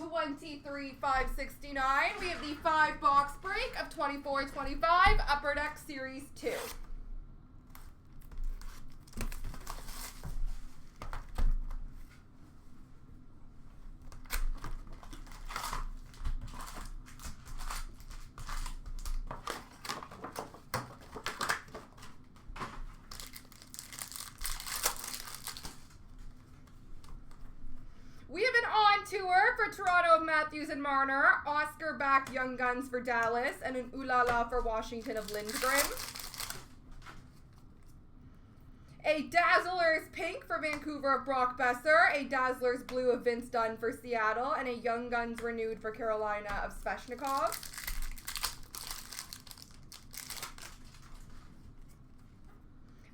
23,569. We have the 5-box break of 24/25 Upper Deck Series 2. We have an on tour for Toronto of Matthews and Marner, Oscar back Young Guns for Dallas, and an Ooh La La for Washington of Lindgren. A Dazzlers pink for Vancouver of Brock Besser, a Dazzlers blue of Vince Dunn for Seattle, and a Young Guns renewed for Carolina of Sveshnikov.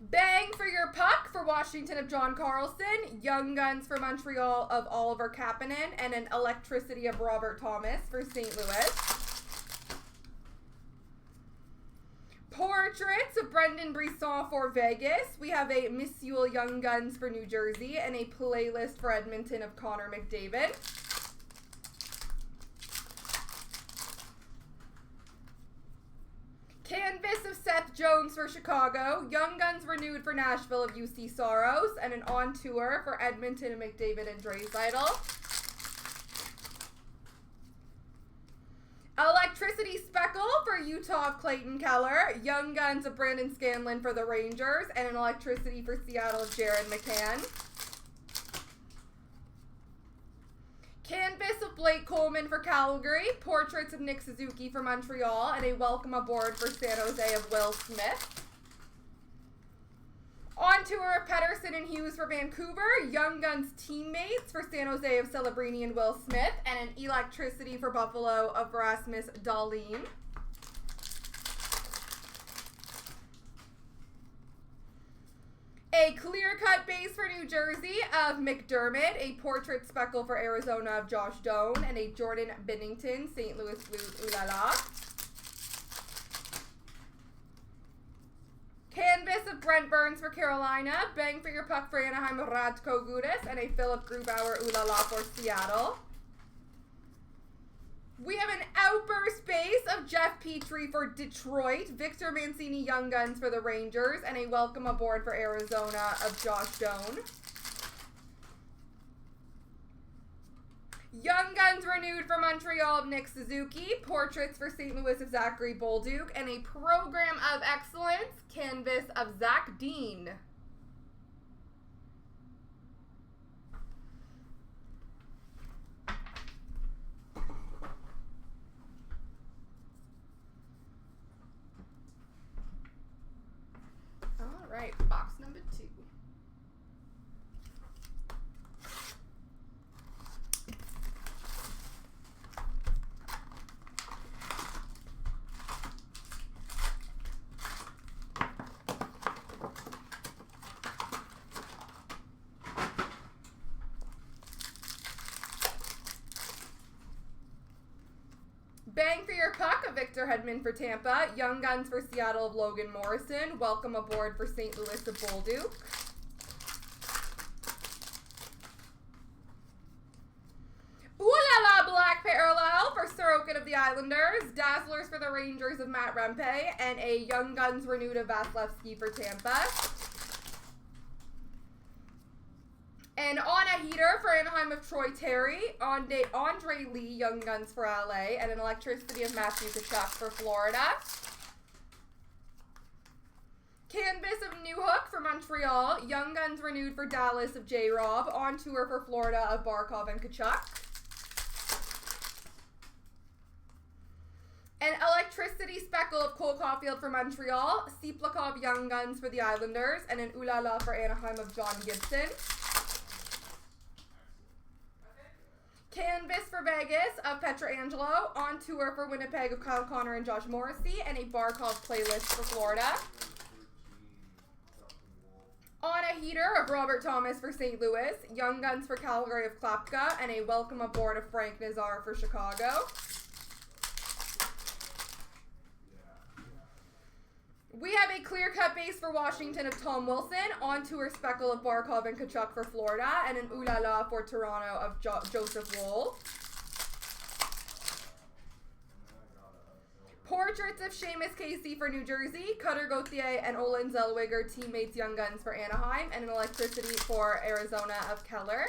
Bang for your puck for Washington of John Carlson, Young Guns for Montreal of Oliver Kapanen, and an Electricity of Robert Thomas for St. Louis. Portraits of Brendan Brisson for Vegas. We have a Miss Yule Young Guns for New Jersey, and a playlist for Edmonton of Connor McDavid. Canvas of Seth Jones for Chicago, Young Guns renewed for Nashville of UC Soros, and an on tour for Edmonton of McDavid and Draisaitl. Electricity Speckle for Utah of Clayton Keller, Young Guns of Brandon Scanlon for the Rangers, and an Electricity for Seattle of Jared McCann. Canvas of Blake Coleman for Calgary, portraits of Nick Suzuki for Montreal, and a welcome aboard for San Jose of Will Smith. On tour of Pedersen and Hughes for Vancouver, Young Guns teammates for San Jose of Celebrini and Will Smith, and an Electricity for Buffalo of Rasmus Dahlin. A clear-cut base for New Jersey of McDermott, a portrait speckle for Arizona of Josh Doan, and a Jordan Binnington St. Louis Blue Ooh La La. Canvas of Brent Burns for Carolina, bang for your puck for Anaheim of Radko Gudas, and a Philip Grubauer Ooh La La for Seattle. We have an outburst base of Jeff Petrie for Detroit, Victor Mancini Young Guns for the Rangers, and a welcome aboard for Arizona of Josh Doan. Young Guns renewed for Montreal of Nick Suzuki, portraits for St. Louis of Zachary Bolduc, and a program of excellence canvas of Zach Dean. All right, box number 2. Bang for your puck of Victor Hedman for Tampa, Young Guns for Seattle of Logan Morrison, welcome aboard for St. Louis of Bolduc. Ooh La La Black Parallel for Sorokin of the Islanders, Dazzlers for the Rangers of Matt Rempe, and a Young Guns renewed of Vasilevsky for Tampa. And on a heater for Anaheim of Troy Terry, Andre Lee Young Guns for LA, and an Electricity of Matthew Tkachuk for Florida. Canvas of Newhook for Montreal, Young Guns renewed for Dallas of J-Rob, on tour for Florida of Barkov and Tkachuk. An Electricity Speckle of Cole Caulfield for Montreal, Siplakov Young Guns for the Islanders, and an Ooh La La for Anaheim of John Gibson. Canvas for Vegas of Pietrangelo, on tour for Winnipeg of Kyle Connor and Josh Morrissey, and a Barkov playlist for Florida. On a heater of Robert Thomas for St. Louis, Young Guns for Calgary of Klapka, and a welcome aboard of Frank Nazar for Chicago. We have a clear-cut base for Washington of Tom Wilson, on tour speckle of Barkov and Tkachuk for Florida, and an Ooh La La for Toronto of Joseph Woll. Portraits of Seamus Casey for New Jersey, Cutter Gauthier and Olin Zellweger, teammates Young Guns for Anaheim, and an electricity for Arizona of Keller.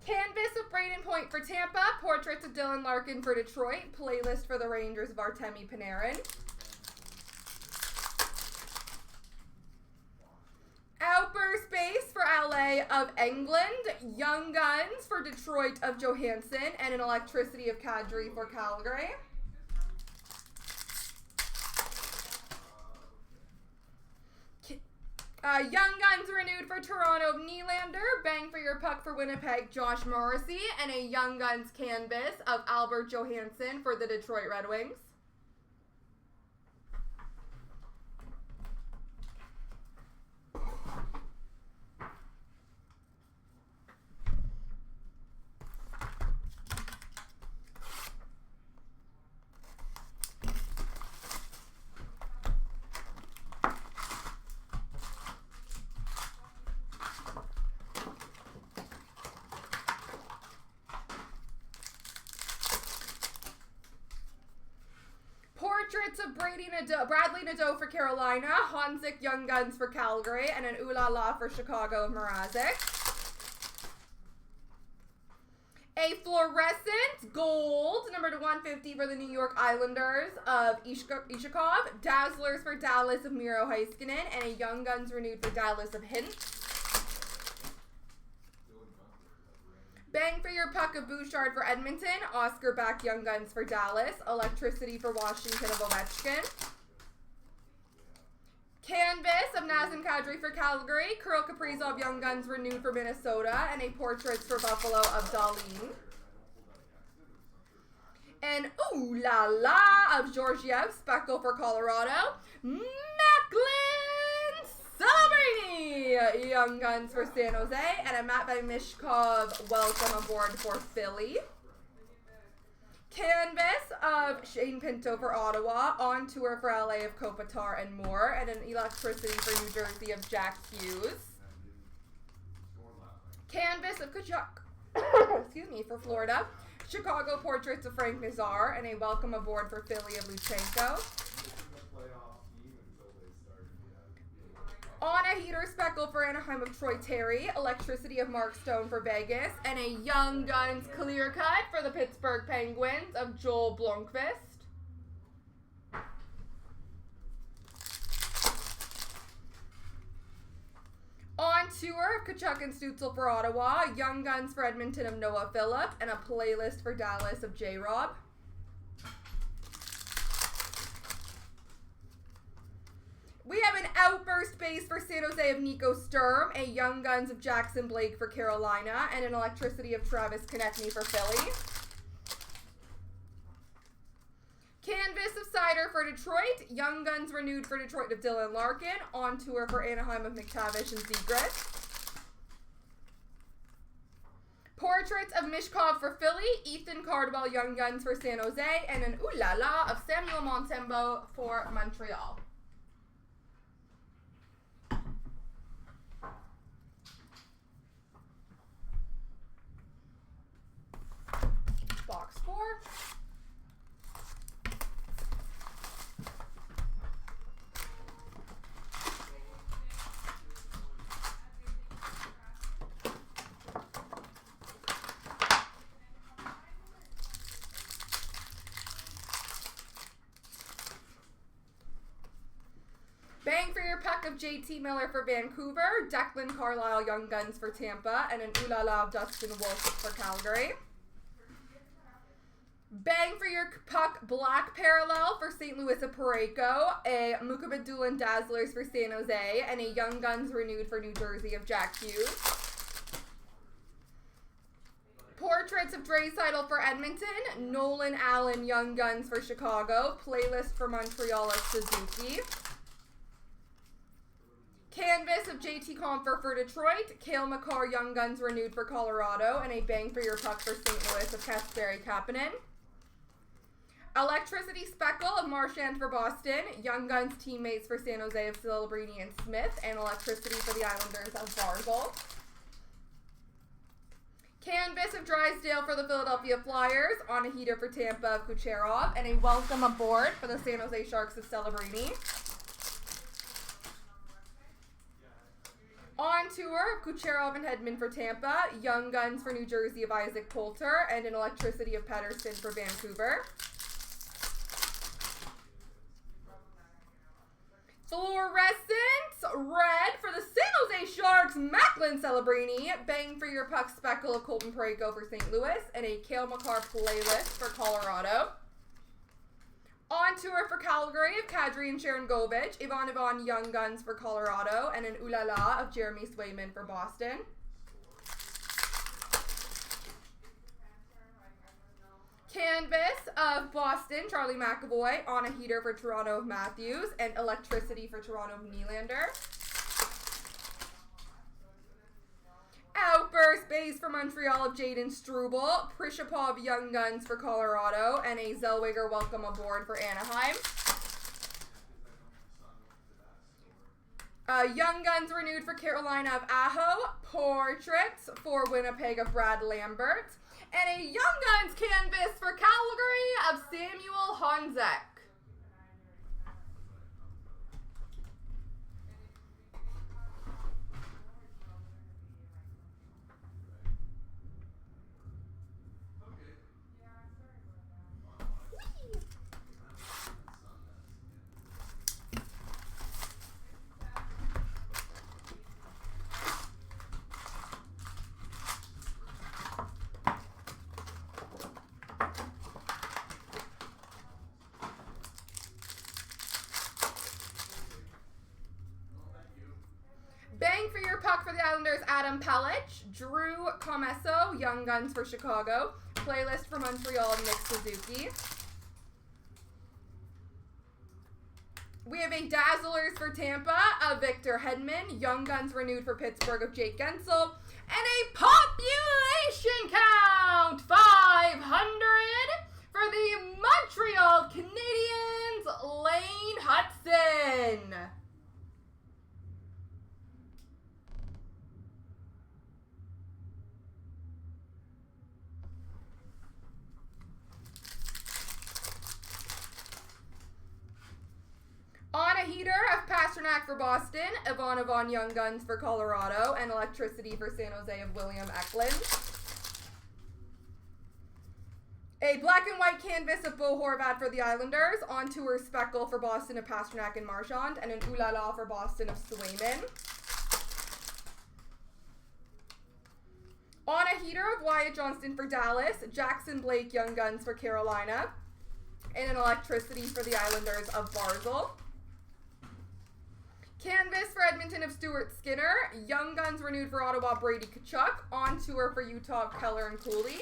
Canvas of Braden Point for Tampa, portraits of Dylan Larkin for Detroit, playlist for the Rangers of Artemi Panarin. Outburst base for LA of England, Young Guns for Detroit of Johansson, and an electricity of Kadri for Calgary. Young Guns renewed for Toronto of Nylander, bang for your puck for Winnipeg, Josh Morrissey, and a Young Guns canvas of Albert Johansson for the Detroit Red Wings. Portraits of Bradley Nadeau for Carolina, Honzik Young Guns for Calgary, and an Ooh La La for Chicago of Mrazek. A fluorescent gold, number to 150 for the New York Islanders of Ishikov, Dazzlers for Dallas of Miro Heiskanen, and a Young Guns renewed for Dallas of Hintz. Bang for your puck of Bouchard for Edmonton, Oscar back Young Guns for Dallas, electricity for Washington of Ovechkin. Canvas of Nazem Kadri for Calgary, Kirill Kaprizov Young Guns renewed for Minnesota, and a portraits for Buffalo of Darlene. And Ooh La La of Georgiev, Speckle for Colorado, Macklin Celebrini Young Guns for San Jose, and a Matvei Mishkov welcome aboard for Philly. Canvas of Shane Pinto for Ottawa, on tour for LA of Kopitar and more, and an electricity for New Jersey of Jack Hughes. Canvas of Kachuk, excuse me, for Florida. Chicago portraits of Frank Nazar, and a welcome aboard for Philly of Luchenko. On a heater speckle for Anaheim of Troy Terry, electricity of Mark Stone for Vegas, and a Young Guns clear cut for the Pittsburgh Penguins of Joel Blomqvist. On tour of Kachuk and Stutzel for Ottawa, Young Guns for Edmonton of Noah Phillip, and a playlist for Dallas of J-Rob. We have an outburst base for San Jose of Nico Sturm, a Young Guns of Jackson Blake for Carolina, and an electricity of Travis Konechny for Philly. Canvas of Cider for Detroit, Young Guns renewed for Detroit of Dylan Larkin, on tour for Anaheim of McTavish and Zegras. Portraits of Mishkov for Philly, Ethan Cardwell Young Guns for San Jose, and an Ooh La La of Samuel Montembeault for Montreal. Box 4. Bang for your puck of JT Miller for Vancouver, Declan Carlisle Young Guns for Tampa, and an Ooh La La of Dustin Wolf for Calgary. Bang for your puck black parallel for St. Louis of Parayko, a Mukabadulin Dazzlers for San Jose, and a Young Guns renewed for New Jersey of Jack Hughes. Portraits of Draisaitl for Edmonton, Nolan Allen Young Guns for Chicago, playlist for Montreal of Suzuki. Canvas of JT Compher for Detroit, Cale Makar Young Guns renewed for Colorado, and a bang for your puck for St. Louis of Kasperi Kapanen. Electricity Speckle of Marchand for Boston, Young Guns teammates for San Jose of Celebrini and Smith, and electricity for the Islanders of Barzal. Canvas of Drysdale for the Philadelphia Flyers on a heater for Tampa of Kucherov, and a welcome aboard for the San Jose Sharks of Celebrini. On tour, Kucherov and Hedman for Tampa, Young Guns for New Jersey of Isaac Poulter, and an Electricity of Pettersson for Vancouver. Fluorescent red for the San Jose Sharks, Macklin Celebrini. Bang for your puck speckle of Colton Parayko for St. Louis, and a Cale Makar playlist for Colorado. On tour for Calgary of Kadri and Sharon Govich, Ivan Young Guns for Colorado, and an Ulala of Jeremy Swayman for Boston. Canvas of Boston, Charlie McAvoy, on a heater for Toronto of Matthews, and Electricity for Toronto of Nylander. Outburst base for Montreal of Jaden Struble, Prishapov Young Guns for Colorado, and a Zellweger welcome aboard for Anaheim. Young Guns renewed for Carolina of Aho, Portraits for Winnipeg of Brad Lambert, and a Young Guns canvas for Calgary of Samuel Honzek. Bang for your puck for the Islanders, Adam Pellich. Drew Comesso, Young Guns for Chicago. Playlist for Montreal, Nick Suzuki. We have a Dazzlers for Tampa of Victor Hedman. Young Guns renewed for Pittsburgh of Jake Gensel. And a population count 500 for the Montreal Canadiens, Lane Hudson. On a heater of Pasternak for Boston, Ivan Young Guns for Colorado, and Electricity for San Jose of William Eklund. A black and white canvas of Bo Horvat for the Islanders, on tour speckle for Boston of Pasternak and Marchand, and an Ulala for Boston of Swayman. On a heater of Wyatt Johnston for Dallas, Jackson Blake Young Guns for Carolina, and an Electricity for the Islanders of Barzal. Canvas for Edmonton of Stuart Skinner. Young Guns renewed for Ottawa, Brady Tkachuk. On tour for Utah, Keller and Cooley.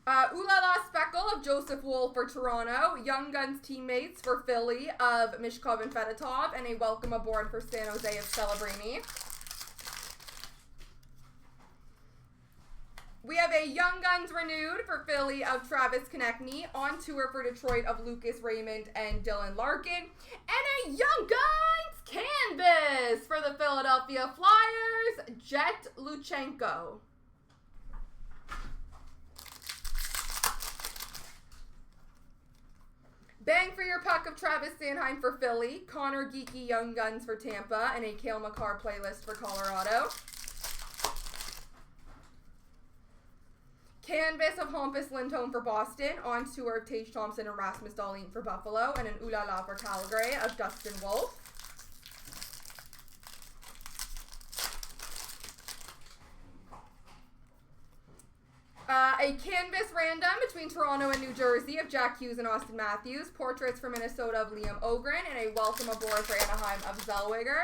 Ulala Speckle of Joseph Wool for Toronto. Young Guns teammates for Philly of Mishkov and Fedotov. And a welcome aboard for San Jose of Celebrini. We have a Young Guns renewed for Philly of Travis Konechny, on tour for Detroit of Lucas Raymond and Dylan Larkin, and a Young Guns canvas for the Philadelphia Flyers, Jet Luchenko. Bang for your puck of Travis Sanheim for Philly, Connor Geeky Young Guns for Tampa, and a Cale Makar playlist for Colorado. Canvas of Hampus Lindholm for Boston, on tour of Tage Thompson and Rasmus Dahlin for Buffalo, and an Ulala for Calgary of Dustin Wolf. A canvas random between Toronto and New Jersey of Jack Hughes and Austin Matthews, portraits for Minnesota of Liam Ogren, and a welcome aboard for Anaheim of Zellweger.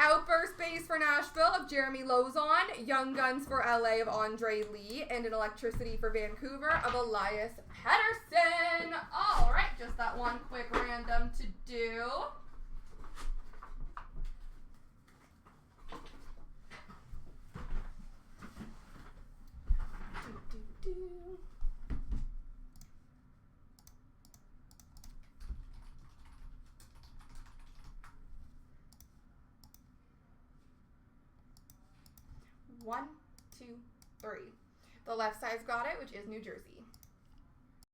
Outburst base for Nashville of Jeremy Lauzon, Young Guns for LA of Andre Lee, and an Electricity for Vancouver of Elias Pettersson. All right, just that one quick random to do. 1, 2, 3. The left side's got it, which is New Jersey.